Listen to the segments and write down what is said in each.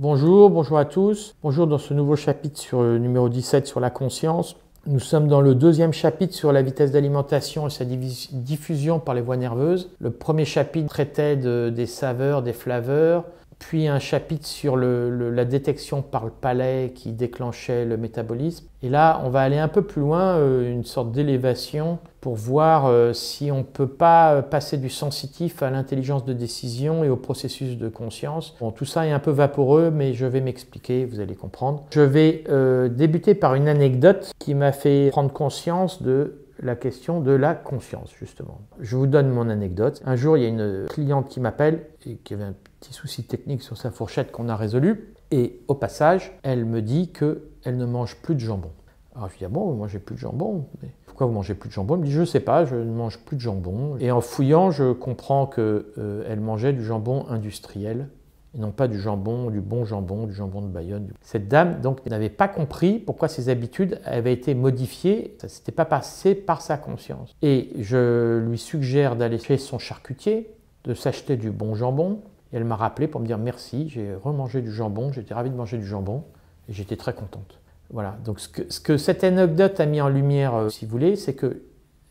Bonjour à tous. Bonjour dans ce nouveau chapitre sur le numéro 17 sur la conscience. Nous sommes dans le deuxième chapitre sur la vitesse d'alimentation et sa diffusion par les voies nerveuses. Le premier chapitre traitait des saveurs, des flaveurs, puis un chapitre sur la détection par le palais qui déclenchait le métabolisme. Et là, on va aller un peu plus loin, une sorte d'élévation pour voir si on ne peut pas passer du sensitif à l'intelligence de décision et au processus de conscience. Bon, tout ça est un peu vaporeux, mais je vais m'expliquer, vous allez comprendre. Je vais débuter par une anecdote qui m'a fait prendre conscience de la question de la conscience, justement. Je vous donne mon anecdote. Un jour, il y a une cliente qui m'appelle et qui avait un petit souci technique sur sa fourchette qu'on a résolu. Et au passage, elle me dit qu'elle ne mange plus de jambon. Alors je lui dis, ah bon, vous ne mangez plus de jambon? Mais pourquoi vous ne mangez plus de jambon? Elle me dit, je ne sais pas, je ne mange plus de jambon. Et en fouillant, je comprends qu'elle mangeait du jambon industriel, et non pas du bon jambon, du jambon de Bayonne. Cette dame donc n'avait pas compris pourquoi ses habitudes avaient été modifiées. Ça ne s'était pas passé par sa conscience. Et je lui suggère d'aller chez son charcutier, de s'acheter du bon jambon. Et elle m'a rappelé pour me dire merci, j'ai remangé du jambon, j'étais ravi de manger du jambon et j'étais très contente. Voilà, donc ce que cette anecdote a mis en lumière, si vous voulez, c'est que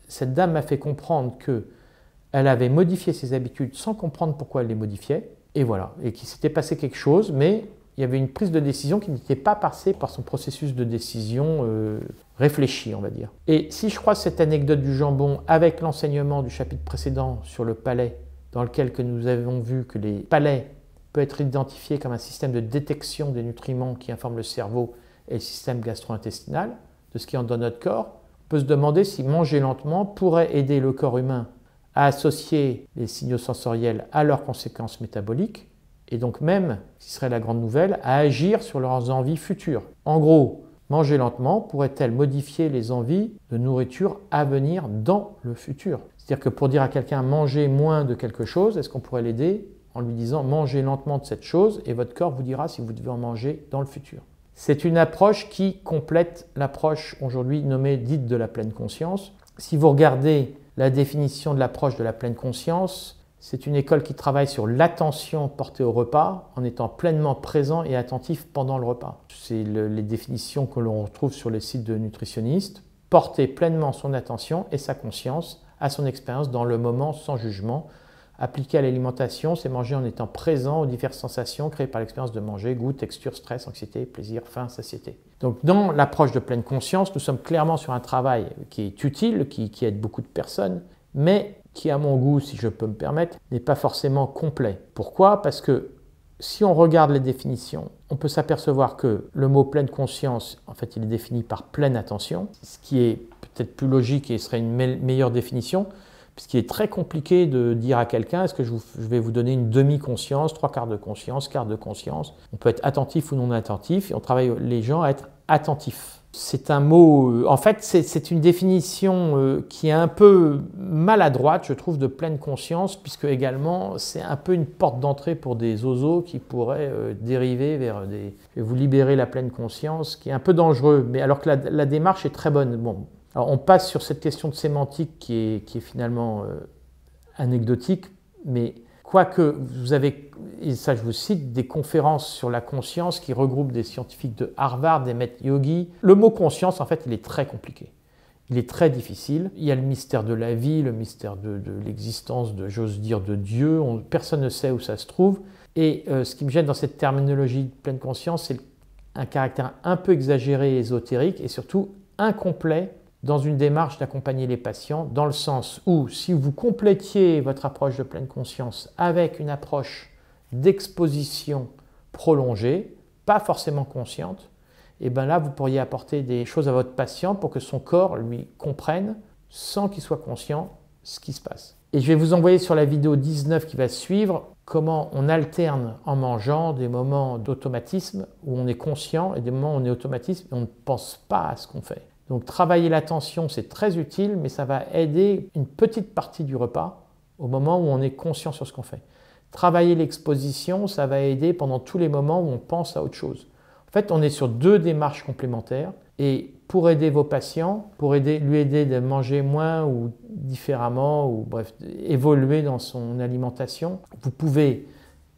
cette dame m'a fait comprendre qu'elle avait modifié ses habitudes sans comprendre pourquoi elle les modifiait. Et voilà, et qu'il s'était passé quelque chose, mais il y avait une prise de décision qui n'était pas passée par son processus de décision réfléchi, on va dire. Et si je croise cette anecdote du jambon avec l'enseignement du chapitre précédent sur le palais, dans lequel nous avons vu que les palais peuvent être identifiés comme un système de détection des nutriments qui informent le cerveau et le système gastro-intestinal, de ce qui entre dans notre corps, on peut se demander si manger lentement pourrait aider le corps humain à associer les signaux sensoriels à leurs conséquences métaboliques, et donc même, ce qui serait la grande nouvelle, à agir sur leurs envies futures. En gros, manger lentement pourrait-elle modifier les envies de nourriture à venir dans le futur? C'est-à-dire que pour dire à quelqu'un manger moins de quelque chose, est-ce qu'on pourrait l'aider en lui disant mangez lentement de cette chose et votre corps vous dira si vous devez en manger dans le futur? C'est une approche qui complète l'approche aujourd'hui nommée dite de la pleine conscience. Si vous regardez la définition de l'approche de la pleine conscience, c'est une école qui travaille sur l'attention portée au repas en étant pleinement présent et attentif pendant le repas. C'est les définitions que l'on retrouve sur les sites de nutritionnistes. Porter pleinement son attention et sa conscience à son expérience dans le moment sans jugement. Appliquer à l'alimentation, c'est manger en étant présent aux diverses sensations créées par l'expérience de manger, goût, texture, stress, anxiété, plaisir, faim, satiété. Donc dans l'approche de pleine conscience, nous sommes clairement sur un travail qui est utile, qui aide beaucoup de personnes, mais qui à mon goût, si je peux me permettre, n'est pas forcément complet. Pourquoi? Parce que si on regarde les définitions, on peut s'apercevoir que le mot pleine conscience, en fait, il est défini par pleine attention, ce qui est peut-être plus logique et serait une meilleure définition, puisqu'il est très compliqué de dire à quelqu'un est-ce que je vais vous donner une demi-conscience, trois quarts de conscience, quart de conscience. On peut être attentif ou non attentif et on travaille les gens à être attentifs. C'est un mot, en fait c'est une définition qui est un peu maladroite, je trouve, de pleine conscience, puisque également c'est un peu une porte d'entrée pour des oiseaux qui pourraient dériver vers des... Je vais vous libérer la pleine conscience, qui est un peu dangereux, mais alors que la démarche est très bonne. Bon. Alors on passe sur cette question de sémantique qui est finalement anecdotique, mais quoique vous avez, et ça je vous cite, des conférences sur la conscience qui regroupent des scientifiques de Harvard, des maîtres yogis. Le mot conscience, en fait, il est très compliqué. Il est très difficile. Il y a le mystère de la vie, le mystère de l'existence, j'ose dire, de Dieu. Personne ne sait où ça se trouve. Et ce qui me gêne dans cette terminologie de pleine conscience, c'est un caractère un peu exagéré et ésotérique, et surtout incomplet dans une démarche d'accompagner les patients, dans le sens où si vous complétiez votre approche de pleine conscience avec une approche d'exposition prolongée, pas forcément consciente, et bien là vous pourriez apporter des choses à votre patient pour que son corps lui comprenne, sans qu'il soit conscient, ce qui se passe. Et je vais vous envoyer sur la vidéo 19 qui va suivre comment on alterne en mangeant des moments d'automatisme où on est conscient et des moments où on est automatisme et on ne pense pas à ce qu'on fait. Donc travailler l'attention, c'est très utile, mais ça va aider une petite partie du repas au moment où on est conscient sur ce qu'on fait. Travailler l'exposition, ça va aider pendant tous les moments où on pense à autre chose. En fait, on est sur deux démarches complémentaires et pour aider vos patients, pour lui aider de manger moins ou différemment, ou bref, évoluer dans son alimentation, vous pouvez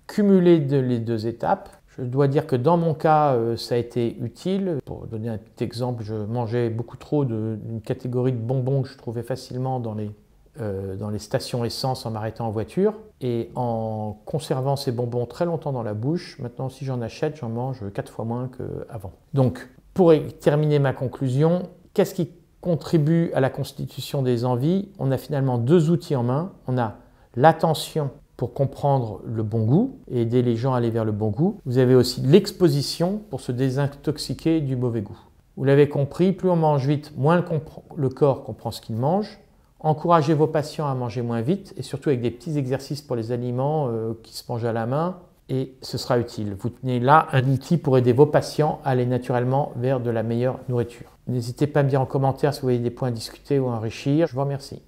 cumuler les deux étapes. Je dois dire que dans mon cas, ça a été utile. Pour donner un petit exemple, je mangeais beaucoup trop d'une catégorie de bonbons que je trouvais facilement dans les stations essence en m'arrêtant en voiture. Et en conservant ces bonbons très longtemps dans la bouche, maintenant si j'en achète, j'en mange 4 fois moins qu'avant. Donc, pour terminer ma conclusion, qu'est-ce qui contribue à la constitution des envies? On a finalement 2 outils en main. On a l'attention pour comprendre le bon goût et aider les gens à aller vers le bon goût. Vous avez aussi l'exposition pour se désintoxiquer du mauvais goût. Vous l'avez compris, plus on mange vite, moins le corps comprend ce qu'il mange. Encouragez vos patients à manger moins vite et surtout avec des petits exercices pour les aliments qui se mangent à la main et ce sera utile. Vous tenez là un outil pour aider vos patients à aller naturellement vers de la meilleure nourriture. N'hésitez pas à me dire en commentaire si vous avez des points à discuter ou à enrichir. Je vous remercie.